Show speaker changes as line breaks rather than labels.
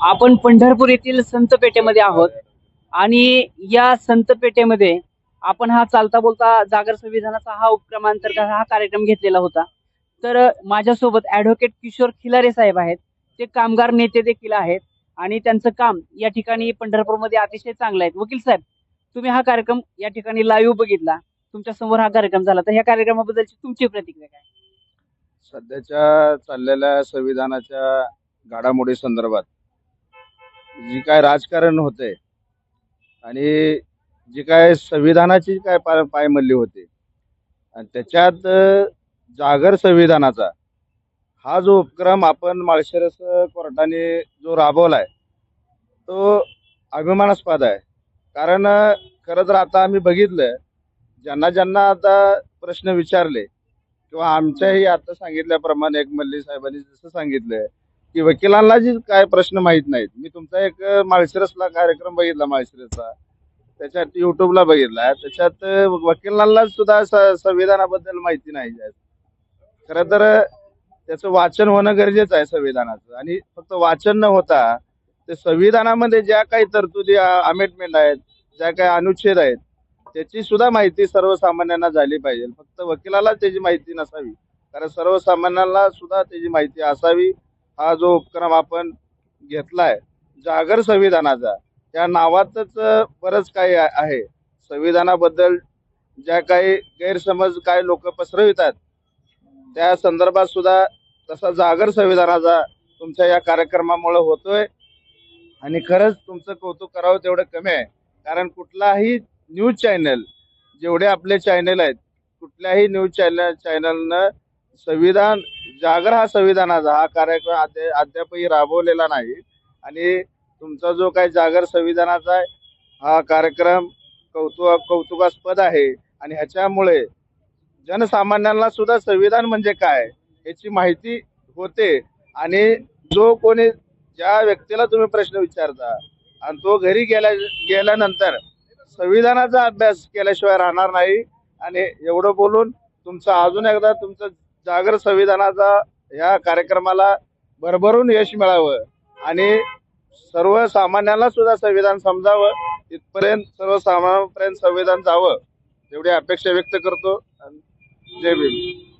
आपण पंढरपूर येथील संत पेठेमध्ये आहोत आणि या संत पेठेमध्ये आपण हा चालता बोलता जागर संविधानाचा हा उपक्रमांतर्गत हा कार्यक्रम घेतलेला होता. तर माझ्यासोबत ॲडव्होकेट किशोर खिलारे साहेब आहेत. ते कामगार नेते देखील आहेत आणि त्यांचं काम या ठिकाणी पंढरपूरमध्ये अतिशय चांगलं आहे. वकील साहेब, तुम्ही हा कार्यक्रम या ठिकाणी लाईव्ह बघितला. तुमच्या समोर हा कार्यक्रम झाला, तर ह्या कार्यक्रमाबद्दलची तुमची प्रतिक्रिया काय?
सध्याच्या चाललेल्या संविधानाच्या घडामोडी संदर्भात जी काय राजकारण होते आणि जी काय संविधानाची काय पायमल्ली होते आणि त्याच्यात जागर संविधानाचा हा जो उपक्रम आपण माळशिरस कोर्टाने जो राबवलाय तो अभिमानास्पद आहे. कारण खरं तर आता आम्ही बघितलं, ज्यांना ज्यांना आता प्रश्न विचारले किंवा आमच्याही आता सांगितल्याप्रमाणे एक मल्ली साहेबांनी जसं सांगितलं की वकिलांना जी काय प्रश्न माहीत नाहीत. मी तुमचा एक माळशिरसला कार्यक्रम बघितला, माळशिरसचा त्याच्यात युट्यूबला बघितला, त्याच्यात वकिलांना सुद्धा संविधानाबद्दल माहिती नाही. खरं तर त्याचं वाचन होणं गरजेचं आहे संविधानाचं. आणि फक्त वाचन न होता ते संविधानामध्ये ज्या काही तरतुदी अमेंडमेंट आहेत, ज्या काही अनुच्छेद आहेत, त्याची सुद्धा माहिती सर्वसामान्यांना झाली पाहिजे. फक्त वकिलाला त्याची माहिती नसावी, कारण सर्वसामान्यांना सुद्धा त्याची माहिती असावी. हा जो उपक्रम आपण घेतलाय जागर संविधानाचा, त्या नावातच बरंच काही आहे. संविधानाबद्दल ज्या काही गैरसमज काय लोक पसरवितात त्या संदर्भात सुद्धा तसा जागर संविधानाचा तुमच्या या कार्यक्रमामुळे होतोय. आणि खरंच तुमचं कौतुक करावं तेवढं कमी आहे. कारण कुठलाही न्यूज चॅनल, जेवढे आपले चॅनल आहेत, कुठल्याही न्यूज चॅनलनं संविधान जागर हा संविधानाचा हा कार्यक्रम अद्यापही राबवलेला नाही. आणि तुमचा जो काही जागर संविधानाचा आहे हा कार्यक्रम कौतुकास्पद आहे. आणि ह्याच्यामुळे जनसामान्यांना सुद्धा संविधान म्हणजे काय याची माहिती होते. आणि जो कोणी ज्या व्यक्तीला तुम्ही प्रश्न विचारता आणि तो घरी गेल्यानंतर संविधानाचा अभ्यास केल्याशिवाय राहणार नाही. आणि एवढं बोलून तुमचं अजून एकदा तुमचं जागर संविधानाचा या कार्यक्रमाला भरभरून यश मिळावं आणि सर्वसामान्यांना सुद्धा संविधान समजावं, इथपर्यंत सर्वसामान्यांपर्यंत संविधान जावं एवढी अपेक्षा व्यक्त करतो. जय भीम.